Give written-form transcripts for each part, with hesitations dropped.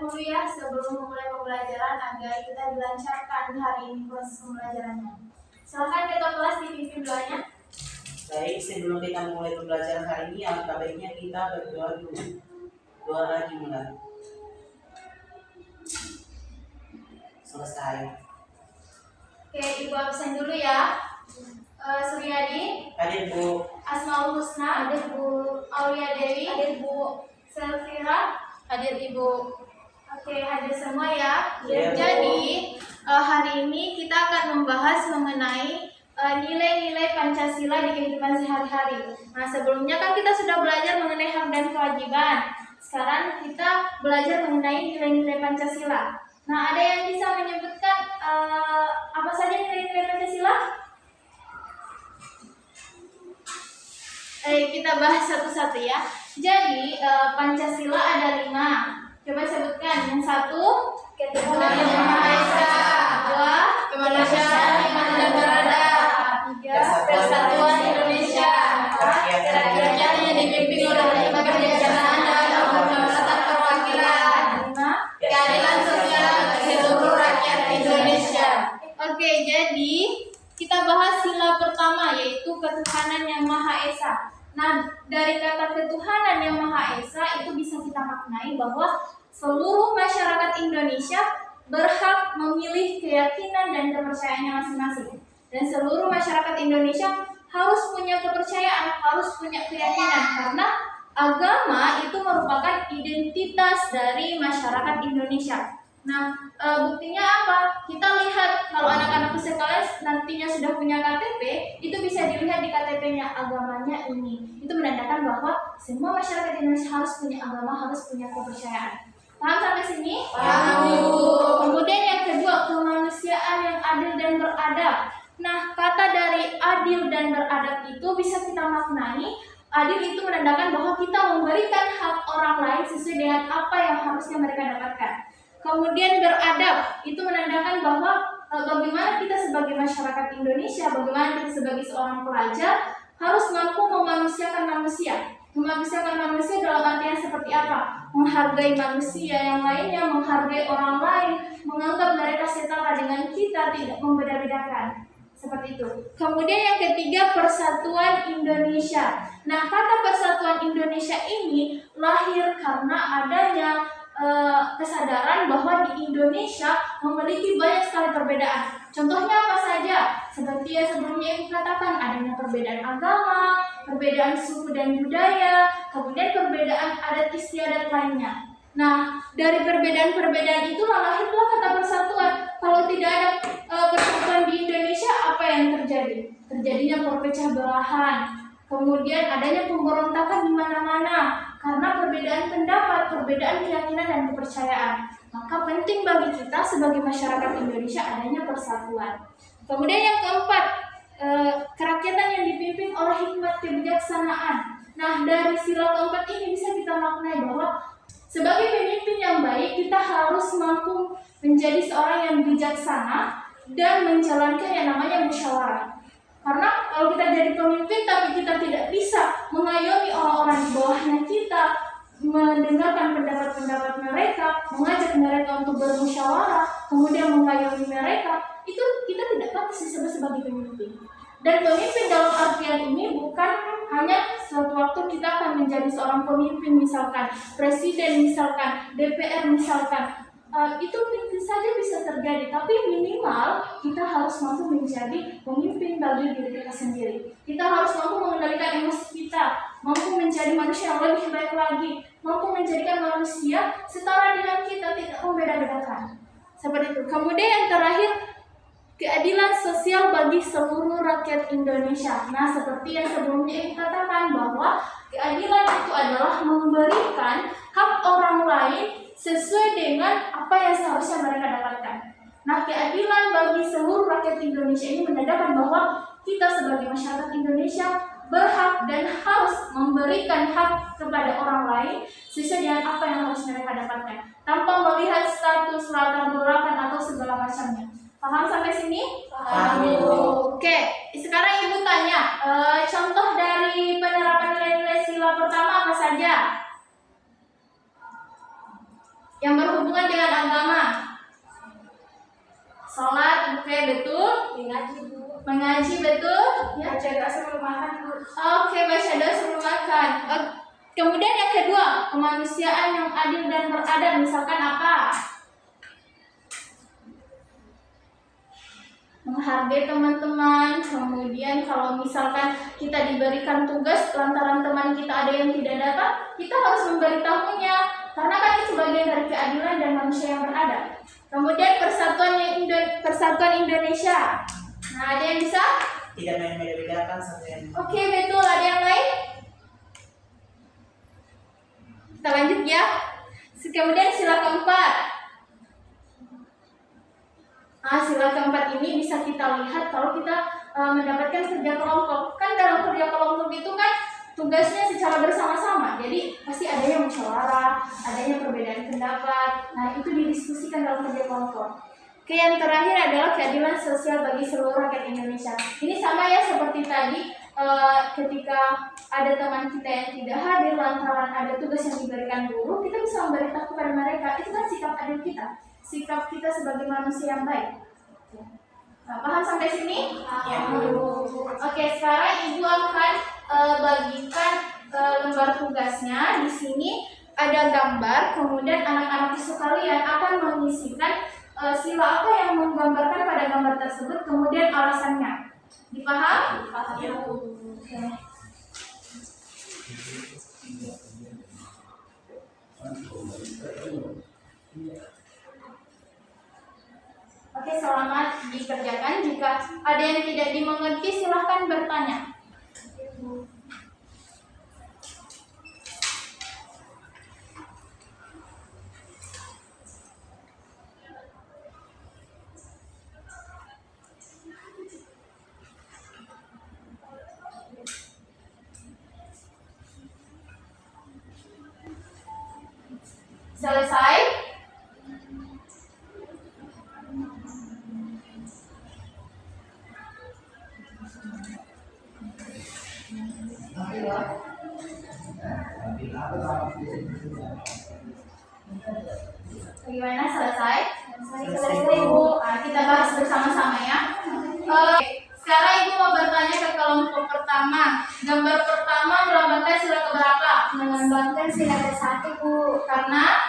dulu ya sebelum memulai pembelajaran agar kita dilancarkan hari ini proses pembelajarannya. Silakan ketua kelas dipimpin doanya. Baik, sebelum kita memulai pembelajaran hari ini, alangkah baiknya kita berdoa dulu. Doa dimulai. Selesai. Oke, Ibu absen dulu ya. Suryadi, Hadir Bu. Asmaul Husna, hadir Bu. Aulia Dewi, hadir Bu. Selvira, hadir Ibu. Oke, hadir semua ya. Ya, Bu. Jadi hari ini kita akan membahas mengenai nilai-nilai Pancasila di kehidupan sehari-hari. Nah, sebelumnya kan kita sudah belajar mengenai hak dan kewajiban. Sekarang kita belajar mengenai nilai-nilai Pancasila. Nah, ada yang bisa menyebutkan apa saja nilai-nilai Pancasila? Kita bahas satu-satu ya. Jadi Pancasila ada 5. Coba sebutkan. Yang 1, ketuhanan yang Maha Esa. 2, kemanusiaan yang tidak beradab. 3, persatuan Indonesia. 4, rakyat yang dipimpin oleh lembaga kebijaksanaan dan kedaulatan perwakilan. 5, keadilan sosial bagi seluruh rakyat Indonesia. Oke, jadi kita bahas sila pertama yaitu ketuhanan yang Maha Esa. Nah, dari kata ketuhanan yang Maha Esa itu bisa kita maknai bahwa seluruh masyarakat Indonesia berhak memilih keyakinan dan kepercayaannya masing-masing. Dan seluruh masyarakat Indonesia harus punya kepercayaan, harus punya keyakinan karena agama itu merupakan identitas dari masyarakat Indonesia. Nah, buktinya apa? Kita lihat kalau anak-anak sekalian nantinya sudah punya KTP, itu bisa dilihat di KTP-nya agamanya ini. Itu menandakan bahwa semua masyarakat Indonesia harus punya agama, harus punya kepercayaan. Paham sampai sini? Paham. Kemudian yang kedua, kemanusiaan yang adil dan beradab. Nah, kata dari adil dan beradab itu bisa kita maknai, adil itu menandakan bahwa kita memberikan hak orang lain sesuai dengan apa yang harusnya mereka dapatkan. Kemudian beradab itu menandakan bahwa bagaimana kita sebagai masyarakat Indonesia, bagaimana kita sebagai seorang pelajar harus mampu memanusiakan manusia. Memanusiakan manusia dalam artian seperti apa? Menghargai manusia yang lainnya, menghargai orang lain, menganggap mereka setara dengan kita, tidak membeda-bedakan. Seperti itu. Kemudian yang ketiga, persatuan Indonesia. Nah, kata persatuan Indonesia ini lahir karena adanya kesadaran bahwa di Indonesia memiliki banyak sekali perbedaan. Contohnya apa saja? Seperti yang sebelumnya Ibu katakan, adanya perbedaan agama, perbedaan suku dan budaya, kemudian perbedaan adat istiadat lainnya. Nah, dari perbedaan-perbedaan itulah lahirlah kata persatuan. Kalau tidak ada persatuan di Indonesia, apa yang terjadi? Terjadinya perpecah belahan. Kemudian adanya pemberontakan di mana-mana karena perbedaan pendapat, perbedaan keyakinan dan kepercayaan. Maka penting bagi kita sebagai masyarakat Indonesia adanya persatuan. Kemudian yang keempat, kerakyatan yang dipimpin oleh hikmat kebijaksanaan. Nah, dari sila keempat ini bisa kita maknai bahwa sebagai pemimpin yang baik kita harus mampu menjadi seorang yang bijaksana dan menjalankan yang namanya musyawarah. Karena kalau kita jadi pemimpin tapi kita tidak bisa mengayomi orang-orang di bawahnya kita, mendengarkan pendapat-pendapat mereka, mengajak mereka untuk bermusyawarah, kemudian mengayomi mereka, itu kita tidak pantas disebut sebagai pemimpin. Dan pemimpin dalam artian ini bukan hanya suatu waktu kita akan menjadi seorang pemimpin, misalkan presiden, misalkan DPR, misalkan itu mungkin saja bisa terjadi, tapi minimal kita harus mampu menjadi pemimpin bagi diri kita sendiri. Kita harus mampu mengendalikan emosi kita, mampu menjadi manusia yang lebih baik lagi, mampu menjadikan manusia setara dengan kita, tidak membeda-bedakan. Seperti itu. Kemudian yang terakhir, keadilan sosial bagi seluruh rakyat Indonesia. Nah, seperti yang sebelumnya Ibu katakan bahwa keadilan itu adalah memberikan hak orang lain sesuai dengan apa yang seharusnya mereka dapatkan. Nah, keadilan bagi seluruh rakyat Indonesia ini menandakan bahwa kita sebagai masyarakat Indonesia berhak dan harus memberikan hak kepada orang lain sesuai dengan apa yang harus mereka dapatkan, tanpa melihat status, latar belakang atau segala macamnya. Paham sampai sini? Paham. Oke, sekarang Ibu tanya, contoh dari penerapan nilai-nilai sila pertama apa saja? Yang berhubungan agama. Sholat, oke, betul. Mengaji Bu. Mengaji, betul. Ya. Baca doa sebelum makan Bu. Oke, baca doa sebelum makan. Kemudian yang kedua, kemanusiaan yang adil dan beradab. Misalkan apa? Menghargai teman-teman. Kemudian kalau misalkan kita diberikan tugas lantaran teman kita ada yang tidak datang, kita harus memberitahunya, karena kan itu bagian dari keadilan dan manusia yang beradab. Kemudian persatuan Indonesia. Nah, ada yang bisa? Tidak membeda-bedakan satu yang Oke, betul. Ada yang lain? Kita lanjut ya. Kemudian sila keempat. Sila keempat ini bisa kita lihat kalau kita mendapatkan kerja kelompok. Kan dalam kerja kelompok itu kan tugasnya secara bersama-sama. Jadi pasti adanya musyawarah, adanya perbedaan pendapat. Nah, itu didiskusikan dalam kerja kelompok. Oke, yang terakhir adalah keadilan sosial bagi seluruh rakyat Indonesia. Ini sama ya seperti tadi, ketika ada teman kita yang tidak hadir lantaran ada tugas yang diberikan guru, kita bisa memberitahu kepada mereka. Itu kan sikap adil kita, sikap kita sebagai manusia yang baik. Nah, paham sampai sini? Ya. Oke, sekarang Ibu akan bagikan lembar tugasnya. Di sini ada gambar, kemudian anak-anak sekalian akan mengisikan sila apa yang menggambarkan pada gambar tersebut, kemudian alasannya. Dipaham? Ya. Oke. Oke, selamat dikerjakan. Jika ada yang tidak dimengerti, silahkan bertanya. Selesai? Bagaimana, selesai? Selesai, Bu. Kita bahas bersama-sama ya. Oke, sekarang Ibu mau bertanya ke kelompok pertama. Gambar pertama melambangkan sila keberapa? Melambangkan sila ke-1 Bu. Karena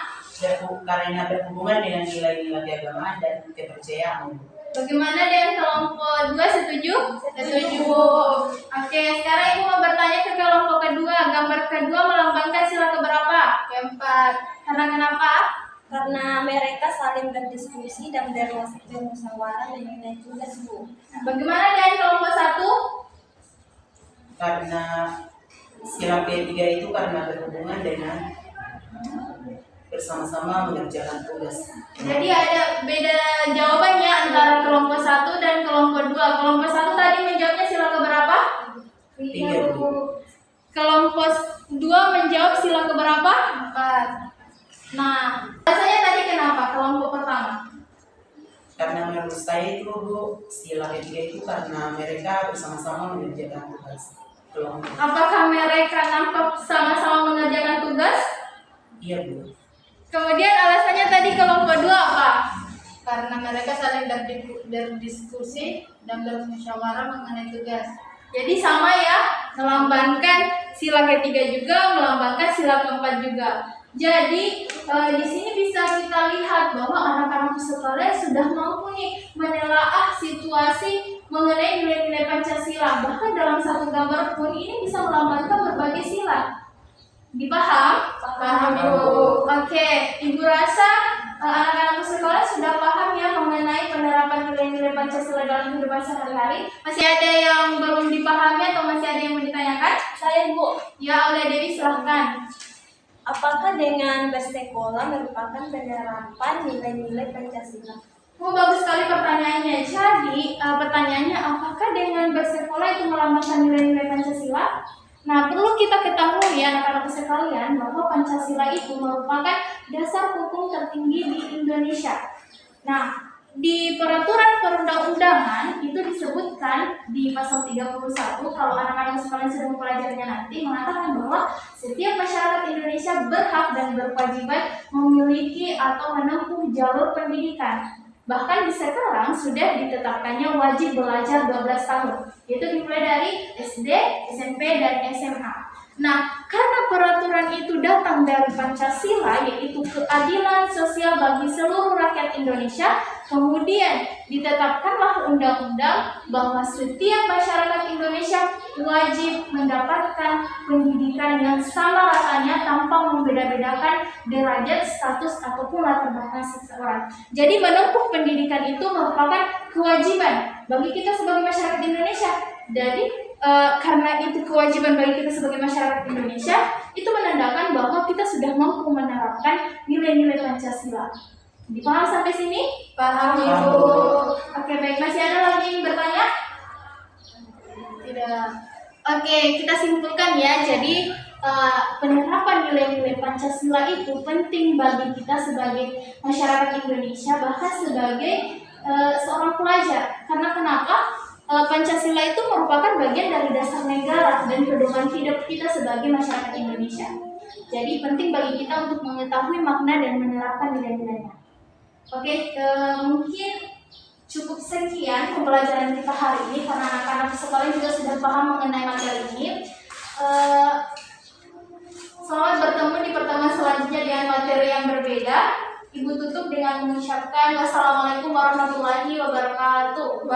Karena berhubungan dengan nilai-nilai keagamaan dan kepercayaan. bagaimana dengan kelompok 2, setuju? Setuju. Oke, sekarang Ibu mau bertanya ke kelompok kedua. Gambar kedua melambangkan sila keberapa? Keempat. Karena kenapa? Karena mereka saling berdiskusi dan bermusyawarah mengenai tugas Bu. Bagaimana dengan kelompok 1? Karena sila ketiga itu karena berhubungan dengan bersama-sama mengerjakan tugas. Jadi ada beda jawabannya antara kelompok 1 dan kelompok 2. Kelompok 1 tadi menjawabnya sila keberapa? Tiga, Bu. Kelompok 2 menjawab sila keberapa? 4. Nah, alasannya tadi kenapa kelompok pertama? Karena menurut saya itu Bu, sila ketiga itu karena mereka bersama-sama mengerjakan tugas kelompok. Apakah mereka nampak sama-sama mengerjakan tugas? Iya Bu. Kemudian alasannya tadi kelompok 2 apa? Karena mereka saling berdiskusi dan bermusyawarah mengenai tugas. Jadi sama ya, melambangkan sila ketiga juga, melambangkan sila keempat juga. Jadi di sini bisa kita lihat bahwa anak-anak sekalian sudah mampu nih menelaah situasi mengenai nilai-nilai Pancasila. Bahkan dalam satu gambar pun ini bisa melambangkan berbagai sila. Dipaham? Paham, Bu. Oke, Ibu rasa anak-anak sekolah sudah paham ya mengenai penerapan nilai-nilai Pancasila dalam kehidupan sehari-hari. Masih ada yang belum dipahami atau masih ada yang mau ditanyakan? Saya Bu, Ya, oleh Dewi silahkan. apakah dengan bersekolah merupakan penerapan nilai-nilai Pancasila? Oh, bagus sekali pertanyaannya. Jadi, pertanyaannya apakah dengan bersekolah itu melambangkan nilai-nilai Pancasila? Nah, perlu kita ketahui ya anak-anak sekalian bahwa Pancasila itu merupakan dasar hukum tertinggi di Indonesia. Nah, di peraturan perundang-undangan itu disebutkan di pasal 31, kalau anak-anak sekalian sudah mempelajarinya nanti, mengatakan bahwa setiap masyarakat Indonesia berhak dan berkewajiban memiliki atau menempuh jalur pendidikan. Bahkan di sekarang sudah ditetapkannya wajib belajar 12 tahun, yaitu dimulai dari SD, SMP, dan SMA. Nah, karena peraturan itu datang dari Pancasila, yaitu keadilan sosial bagi seluruh rakyat Indonesia, kemudian ditetapkanlah undang-undang bahwa setiap masyarakat Indonesia wajib mendapatkan pendidikan yang sama ratanya tanpa membeda-bedakan derajat, status, ataupun latar belakang seseorang. Jadi menempuh pendidikan itu merupakan kewajiban bagi kita sebagai masyarakat Indonesia. Jadi karena itu kewajiban bagi kita sebagai masyarakat Indonesia, itu menandakan bahwa kita sudah mampu menerapkan nilai-nilai Pancasila. Dipaham sampai sini? Paham, Ibu. Oke, baik. Masih ada lagi yang bertanya? Tidak. Oke, kita simpulkan ya. Jadi penerapan nilai-nilai Pancasila itu penting bagi kita sebagai masyarakat Indonesia, bahkan sebagai seorang pelajar. Karena kenapa? Pancasila itu merupakan bagian dari dasar negara dan pedoman hidup kita sebagai masyarakat Indonesia. Jadi penting bagi kita untuk mengetahui makna dan menerapkan nilai-nilainya. Oke, mungkin cukup sekian pembelajaran kita hari ini karena anak-anak sekolah juga sudah paham mengenai materi ini. Selamat bertemu di pertemuan selanjutnya dengan materi yang berbeda. Ibu tutup dengan mengucapkan wassalamualaikum warahmatullahi wabarakatuh.